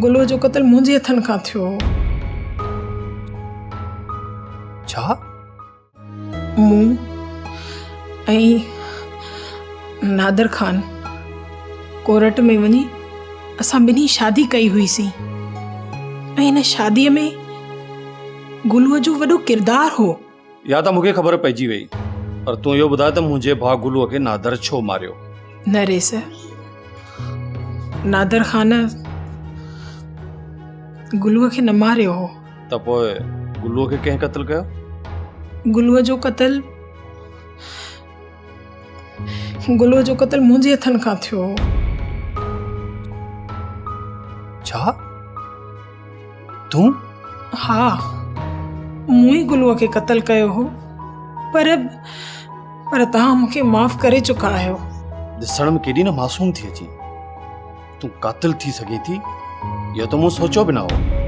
गुलूअ जो क़त्ल मुंहिंजे हथनि खां थियो। छा? मूं ऐं नादर ख़ान कोर्ट में वञी असां ॿिन्ही शादी कई हुईसीं ऐं हिन शादीअ में गुलूअ जो वॾो किरदारु हो। या त मूंखे ख़बर पइजी वई, पर तूं इहो ॿुधाए त मुंहिंजे भाउ गुलूअ खे नादर छो मारियो? नरेस, नादर ख़ान गुलूअ खे न मारियो हो। त पोइ गुलूअ खे कंहिं क़त्ल कयो? गुलूअ जो क़त्ल मुंहिंजे हथनि खां थियो। छा? तूं? हा, मूं ई गुलूअ खे क़त्ल कयो हो, पर तव्हां मूंखे माफ़ करे चुका आहियो। ॾिसण में केॾी न मासूम थी अची, तूं क़ातिल थी सघे थी, इहो त मूं सोचियो बि न हो।